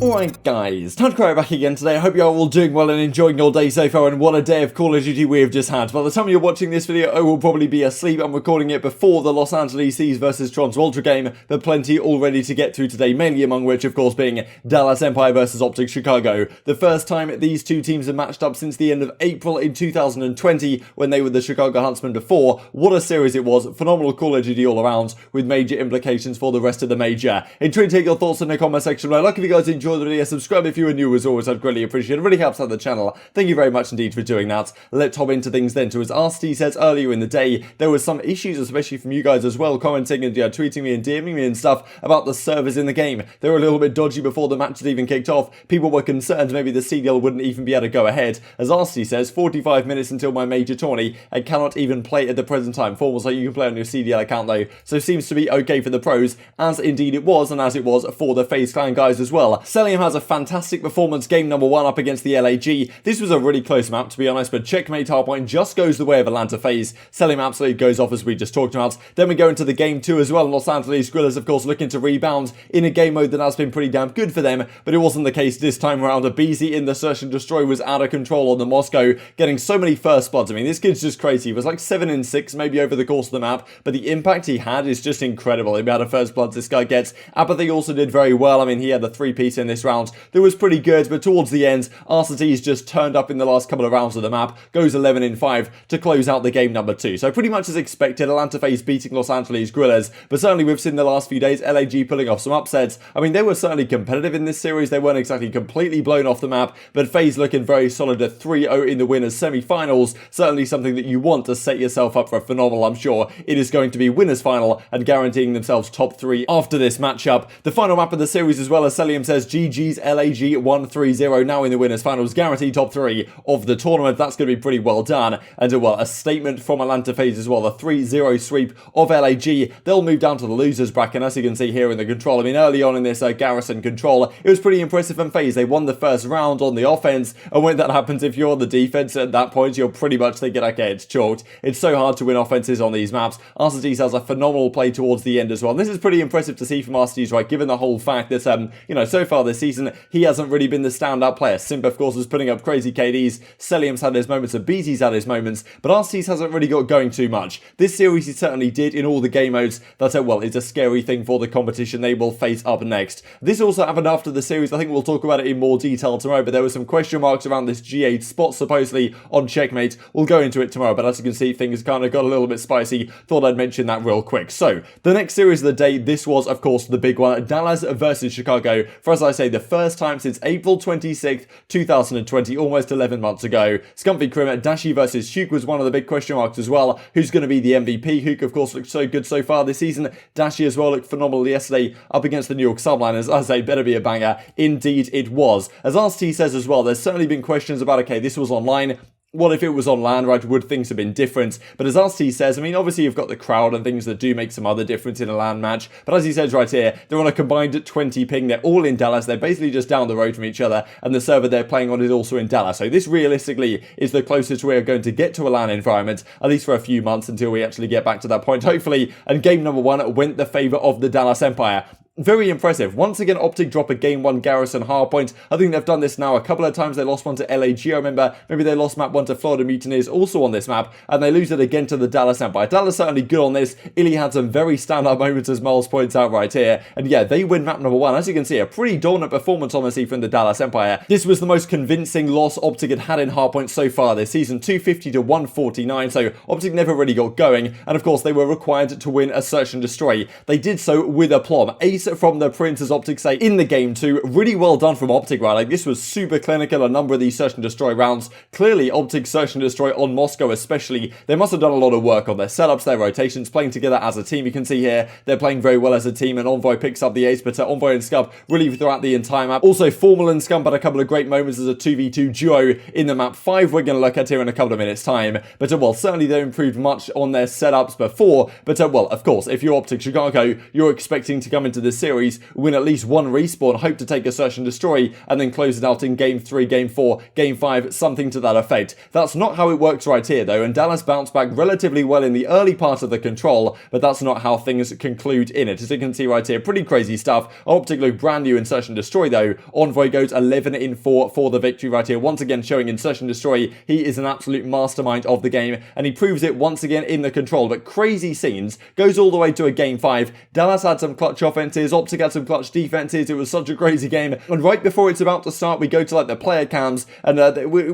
Alright guys, TacticalRab back again today. I hope you're all doing well and enjoying your day so far, and what a day of Call of Duty we have just had. By the time you're watching this video, I will probably be asleep. I'm recording it before the Los Angeles Thieves vs Toronto Ultra game, but plenty already to get through today, mainly among which of course being Dallas Empire vs OpTic Chicago. The first time these two teams have matched up since the end of April in 2020 when they were the Chicago Huntsmen before. What a series it was, phenomenal Call of Duty all around with major implications for the rest of the major. Intrigued to take your thoughts in the comment section below. Like if you guys enjoyed the video, subscribe if you are new as always, I'd greatly appreciate it. It really helps out the channel. Thank you very much indeed for doing that. Let's hop into things then. So as Arcitys says earlier in the day, there was some issues, especially from you guys as well, commenting and tweeting me and DMing me and stuff about the servers in the game. They were a little bit dodgy before the match had even kicked off. People were concerned maybe the CDL wouldn't even be able to go ahead. As Arcitys says, 45 minutes until my major tourney, I cannot even play at the present time. Formal so you can play on your CDL account though, so seems to be okay for the pros, as indeed it was, and as it was for the FaZe clan guys as well. Cellium has a fantastic performance game number 1 up against the LAG. This was a really close map to be honest, but checkmate hardpoint just goes the way of Atlanta FaZe. Cellium absolutely goes off as we just talked about. Then we go into the game 2 as well, and Los Angeles Guerrillas of course looking to rebound in a game mode that has been pretty damn good for them, but it wasn't the case this time around. aBeZy in the search and destroy was out of control on the Moscow, getting so many first bloods. I mean, this kid's just crazy. He was like 7 and 6 maybe over the course of the map, but the impact he had is just incredible. The amount of first bloods this guy gets. aBeZy also did very well. I mean, he had the 3-piece in this round that was pretty good, but towards the end, Arcitys just turned up in the last couple of rounds of the map, goes 11 in 5 to close out the game number 2. So pretty much as expected, Atlanta FaZe beating Los Angeles Guerrillas, but certainly we've seen the last few days LAG pulling off some upsets. I mean, they were certainly competitive in this series. They weren't exactly completely blown off the map, but FaZe looking very solid at 3-0 in the winners semi-finals. Certainly something that you want to set yourself up for a phenomenal, I'm sure. It is going to be winners final and guaranteeing themselves top 3 after this matchup. The final map of the series as well, as Cellium says, GG's LAG 1-3-0 now in the winners finals, guaranteed top 3 of the tournament. That's going to be pretty well done, and well, a statement from Atlanta FaZe as well, a 3-0 sweep of LAG. They'll move down to the losers bracket, as you can see here in the control. I mean, early on in this Garrison control, it was pretty impressive from FaZe. They won the first round on the offense, and when that happens, if you're on the defense at that point, you're pretty much thinking, okay, it's chalked. It's so hard to win offenses on these maps. Arcitys has a phenomenal play towards the end as well, and this is pretty impressive to see from Arcitys, right, given the whole fact that, you know, so far this season, he hasn't really been the standout player. Simp, of course, was putting up crazy KDs. Cellium's had his moments, aBeZy's had his moments, but Arcitys hasn't really got going too much. This series he certainly did in all the game modes. That, well, is a scary thing for the competition they will face up next. This also happened after the series. I think we'll talk about it in more detail tomorrow, but there were some question marks around this G8 spot supposedly on checkmate. We'll go into it tomorrow, but as you can see, things kind of got a little bit spicy. Thought I'd mention that real quick. So, the next series of the day, this was, of course, the big one, Dallas versus Chicago, for, as I say, the first time since April 26th, 2020, almost 11 months ago. Scump v Crim, Dashy versus Huke was one of the big question marks as well. Who's going to be the MVP? Huke, of course, looked so good so far this season. Dashy as well looked phenomenal yesterday up against the New York Subliners. I say, better be a banger. Indeed, it was. As Arcitys says as well, there's certainly been questions about, okay, this was online. What if it was on LAN, right? Would things have been different? But as Arcitys says, I mean, obviously you've got the crowd and things that do make some other difference in a LAN match. But as he says right here, they're on a combined 20 ping. They're all in Dallas. They're basically just down the road from each other. And the server they're playing on is also in Dallas. So this realistically is the closest we're going to get to a LAN environment, at least for a few months until we actually get back to that point, hopefully. And game number 1 went the favour of the Dallas Empire. Very impressive. Once again, OpTic drop a game 1 Garrison hardpoint. I think they've done this now a couple of times. They lost one to LAG, I remember. Maybe they lost map 1 to Florida Mutineers, also on this map. And they lose it again to the Dallas Empire. Dallas certainly good on this. ILLey had some very standout moments, as Miles points out right here. And yeah, they win map number 1. As you can see, a pretty dominant performance, honestly, from the Dallas Empire. This was the most convincing loss OpTic had in hardpoint so far this season. 250 to 149. So OpTic never really got going. And of course, they were required to win a search and destroy. They did so with aplomb. Ace from the Prince, as OpTic say in the game 2. Really well done from OpTic, right? Like, this was super clinical, a number of these search and destroy rounds. Clearly, OpTic search and destroy on Moscow especially, they must have done a lot of work on their setups, their rotations, playing together as a team. You can see here, they're playing very well as a team, and Envoy picks up the ace, but Envoy and Scump really throughout the entire map. Also, Formal and Scump had a couple of great moments as a 2v2 duo in the map 5 we're going to look at here in a couple of minutes time. But well, certainly they improved much on their setups before, but well, of course, if you're OpTic Chicago, you're expecting to come into this this series, win at least one respawn, hope to take a search and destroy, and then close it out in game 3, game 4, game 5, something to that effect. That's not how it works right here though, and Dallas bounced back relatively well in the early part of the control, but that's not how things conclude in it. As you can see right here, pretty crazy stuff. OpTic look brand new in search and destroy though. Envoy goes 11-4 for the victory right here, once again showing in search and destroy he is an absolute mastermind of the game, and he proves it once again in the control. But crazy scenes, goes all the way to a game 5. Dallas had some clutch offenses, OpTic had some clutch defenses. It was such a crazy game, and right before it's about to start we go to like the player cams, and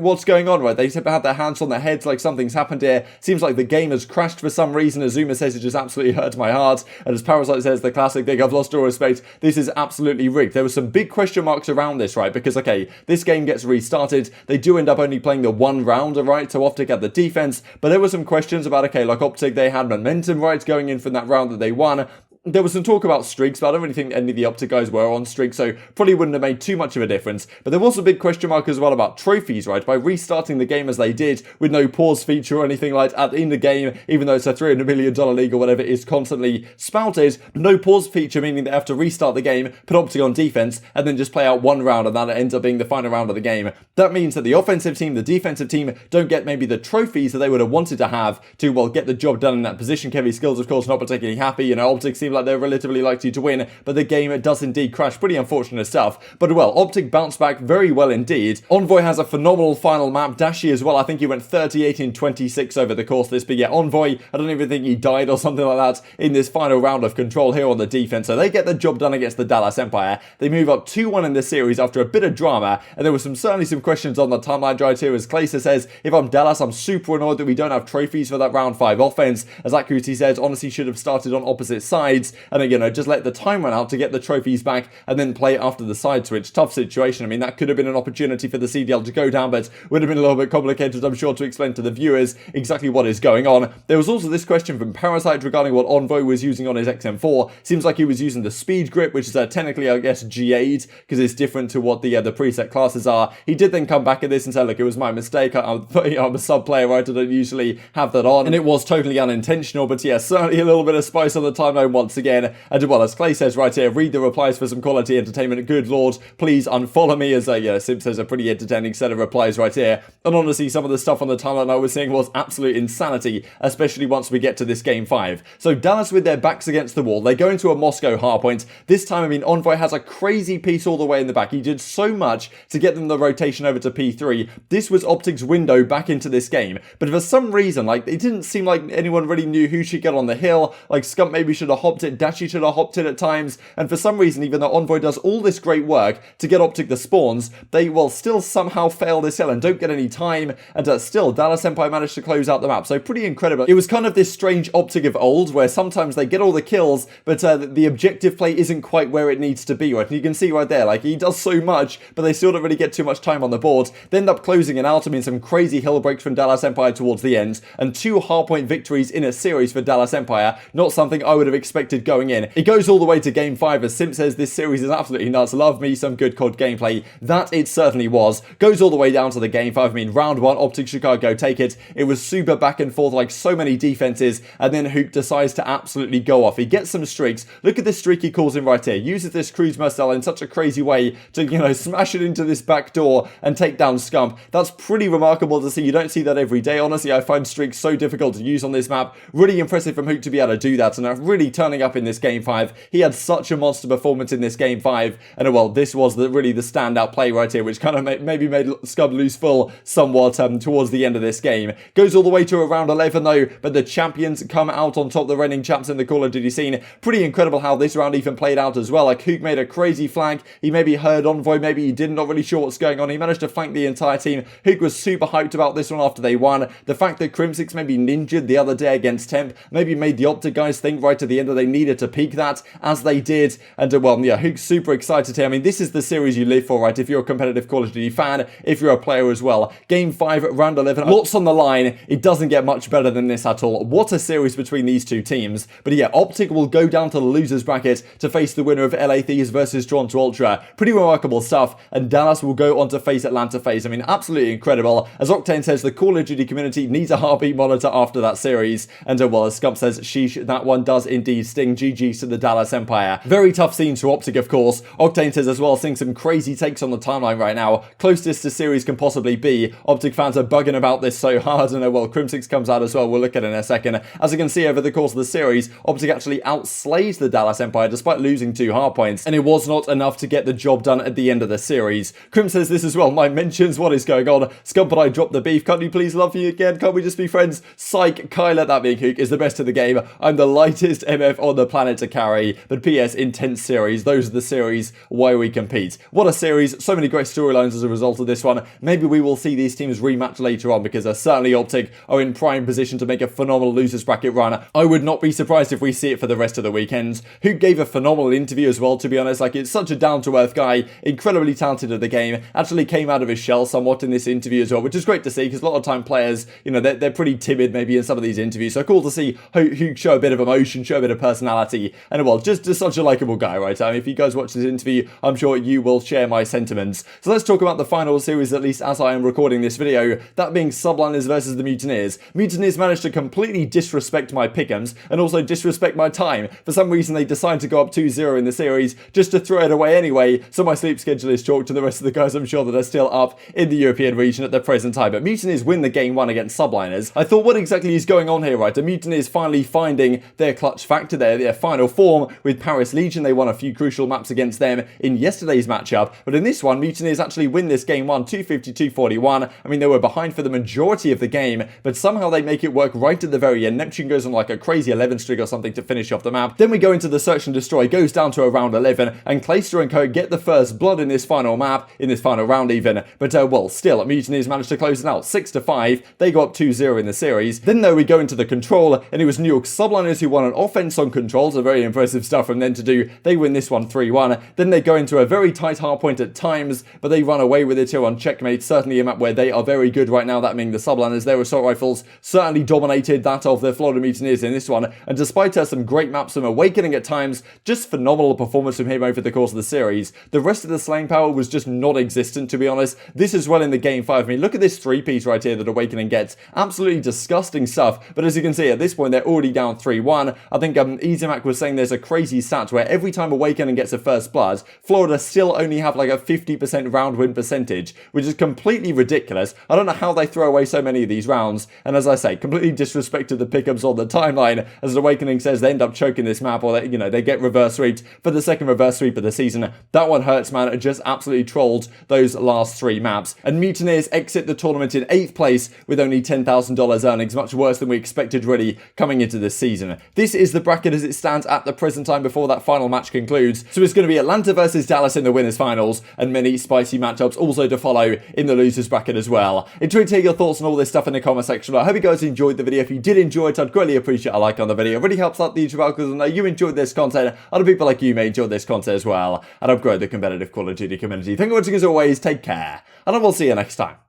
what's going on, right? They had their hands on their heads like something's happened here. Seems like the game has crashed for some reason. Azuma says it just absolutely hurt my heart, and as Parasite says, the classic thing, I've lost all respect, this is absolutely rigged. There were some big question marks around this, right? Because okay, this game gets restarted, they do end up only playing the one rounder, right? So OpTic had the defense, but there were some questions about, okay, like OpTic, they had momentum, right, going in from that round that they won. There was some talk about streaks, but I don't really think any of the OpTic guys were on streaks, so probably wouldn't have made too much of a difference. But there was a big question mark as well about trophies, right? By restarting the game as they did, with no pause feature or anything like that in the game, even though it's a $300 million league or whatever it is constantly spouted, no pause feature, meaning they have to restart the game, put OpTic on defense, and then just play out one round, and that ends up being the final round of the game. That means that the offensive team, the defensive team, don't get maybe the trophies that they would have wanted to have to, well, get the job done in that position. Kevy Skills, of course, not particularly happy. You know, OpTic seem like they're relatively likely to win, but the game does indeed crash. Pretty unfortunate stuff. But well, OpTic bounced back very well indeed. Envoy has a phenomenal final map. Dashy as well. I think he went 38-26 over the course of this. But yeah, Envoy, I don't even think he died or something like that in this final round of control here on the defense. So they get the job done against the Dallas Empire. They move up 2-1 in this series after a bit of drama, and there was certainly some questions on the timeline right here, as Clayser says, if I'm Dallas, I'm super annoyed that we don't have trophies for that round 5 offense. As Accuracy says, honestly should have started on opposite sides, and then, you know, just let the time run out to get the trophies back and then play after the side switch. Tough situation. I mean, that could have been an opportunity for the CDL to go down, but would have been a little bit complicated, I'm sure, to explain to the viewers exactly what is going on. There was also this question from Parasite regarding what Envoy was using on his XM4. Seems like he was using the speed grip, which is technically, I guess, G8, because it's different to what the preset classes are. He did then come back at this and say, look, it was my mistake. I'm a sub player, right? I don't usually have that on, and it was totally unintentional. But yeah, certainly a little bit of spice on the timeline once again. And well, as Clay says right here, read the replies for some quality entertainment. Good lord, please unfollow me, as Simp says a pretty entertaining set of replies right here. And honestly, some of the stuff on the timeline I was seeing was absolute insanity, especially once we get to this game 5. So Dallas with their backs against the wall, they go into a Moscow hardpoint. This time, I mean, Envoy has a crazy piece all the way in the back. He did so much to get them the rotation over to P3. This was OpTic's window back into this game. But for some reason, like, it didn't seem like anyone really knew who should get on the hill. Like, Scump maybe should have hopped it, Dashy should have hopped it at times, and for some reason, even though Envoy does all this great work to get OpTic the spawns, they will still somehow fail this hill and don't get any time, and still Dallas Empire managed to close out the map. So pretty incredible. It was kind of this strange OpTic of old, where sometimes they get all the kills, but the objective play isn't quite where it needs to be, right? And you can see right there, like, he does so much, but they still don't really get too much time on the board. They end up closing it out. I mean, some crazy hill breaks from Dallas Empire towards the end, and 2 hardpoint victories in a series for Dallas Empire. Not something I would have expected going in. It goes all the way to game 5, as Simp says, this series is absolutely nuts. Love me some good COD gameplay. That it certainly was. Goes all the way down to the game 5. I mean, round 1, OpTic Chicago take it. It was super back and forth, like so many defenses, and then Huke decides to absolutely go off. He gets some streaks. Look at this streak he calls in right here. Uses this cruise Marcel in such a crazy way to, you know, smash it into this back door and take down Scump. That's pretty remarkable to see. You don't see that every day. Honestly, I find streaks so difficult to use on this map. Really impressive from Huke to be able to do that, and really turning up in this game 5. He had such a monster performance in this game 5, and well, this was really the standout play right here, which kind of maybe made Scump lose full somewhat towards the end of this game. Goes all the way to around 11 though, but the champions come out on top, the reigning champs in the Call of Duty scene. Pretty incredible how this round even played out as well. Like, Huke made a crazy flank. He maybe heard Envoy, maybe he didn't, not really sure what's going on. He managed to flank the entire team. Huke was super hyped about this one after they won. The fact that Crimsix maybe ninjaed the other day against Temp maybe made the OpTic guys think right at the end that they needed to peak that, as they did. And well, yeah, Huke's super excited here. I mean, this is the series you live for, right? If you're a competitive Call of Duty fan, if you're a player as well. Game 5, round 11, lots on the line. It doesn't get much better than this at all. What a series between these two teams. But yeah, OpTic will go down to the losers bracket to face the winner of LA Thieves versus Toronto Ultra. Pretty remarkable stuff. And Dallas will go on to face Atlanta FaZe. I mean, absolutely incredible. As Octane says, the Call of Duty community needs a heartbeat monitor after that series. And well, as Scump says, sheesh, that one does indeed feasting. GG's to the Dallas Empire. Very tough scenes for OpTic, of course. Octane says as well, seeing some crazy takes on the timeline right now. Closest the series can possibly be. OpTic fans are bugging about this so hard, and well, Crimsix comes out as well. We'll look at it in a second. As you can see over the course of the series, OpTic actually outslays the Dallas Empire despite losing 2 hardpoints, and it was not enough to get the job done at the end of the series. Crim says this as well. My mentions, what is going on? Scump and I dropped the beef. Can't you please love me again? Can't we just be friends? Psych. Kyler, that being Huke, is the best of the game. I'm the lightest MF on the planet to carry. But PS, intense series. Those are the series why we compete. What a series. So many great storylines as a result of this one. Maybe we will see these teams rematch later on, because certainly OpTic are in prime position to make a phenomenal losers bracket run. I would not be surprised if we see it for the rest of the weekends. Huke gave a phenomenal interview as well, to be honest. Like, it's such a down-to-earth guy, incredibly talented at the game. Actually came out of his shell somewhat in this interview as well, which is great to see, because a lot of time players, you know, they're pretty timid maybe in some of these interviews. So cool to see Huke show a bit of emotion, show a bit of personality, and well, just such a likable guy, right? I mean, if you guys watch this interview, I'm sure you will share my sentiments. So let's talk about the final series, at least as I am recording this video, that being Subliners versus the Mutineers. Mutineers managed to completely disrespect my pick'ems and also disrespect my time. For some reason, they decided to go up 2-0 in the series just to throw it away anyway, so my sleep schedule is chalked to the rest of the guys I'm sure that are still up in the European region at the present time. But Mutineers win the game 1 against Subliners. I thought, what exactly is going on here, right? The Mutineers finally finding their clutch factor, their final form with Paris Legion. They won a few crucial maps against them in yesterday's matchup, but in this one, Mutineers actually win this game 1, 250-241. I mean, they were behind for the majority of the game, but somehow they make it work right at the very end. Neptune goes on like a crazy 11 streak or something to finish off the map. Then we go into the search and destroy, goes down to around 11, and Clayster and co get the first blood in this final map, in this final round even. But well, still, Mutineers managed to close it out 6-5. They go up 2-0 in the series. Then though, we go into the control, and it was New York Subliners who won an offense on control, so very impressive stuff from them to do. They win this one 3-1. Then they go into a very tight hardpoint at times, but they run away with it here on Checkmate. Certainly a map where they are very good right now, that being the Subliners. Their assault rifles certainly dominated that of the Florida Mutineers in this one, and despite some great maps from Awakening at times, just phenomenal performance from him over the course of the series. The rest of the slaying power was just not existent, to be honest. This as well in the game 5. I mean, look at this 3-piece right here that Awakening gets. Absolutely disgusting stuff, but as you can see, at this point, they're already down 3-1. I think EasyMac was saying there's a crazy stat where every time Awakening gets a first blood, Florida still only have like a 50% round win percentage, which is completely ridiculous. I don't know how they throw away so many of these rounds, and as I say, completely disrespected the pickups on the timeline. As Awakening says, they end up choking this map, or they get reverse sweeped for the second reverse sweep of the season. That one hurts, man. It just absolutely trolled those last 3 maps. And Mutineers exit the tournament in 8th place with only $10,000 earnings, much worse than we expected really coming into this season. This is the bracket as it stands at the present time before that final match concludes. So it's going to be Atlanta versus Dallas in the winners finals, and many spicy matchups also to follow in the losers bracket as well. Enjoy to hear your thoughts on all this stuff in the comment section. I hope you guys enjoyed the video. If you did enjoy it, I'd greatly appreciate a like on the video. It really helps out the YouTube algorithm. I know you enjoyed this content. Other people like you may enjoy this content as well, and upgrade the competitive Call of Duty community. Thank you for watching as always. Take care, and I will see you next time.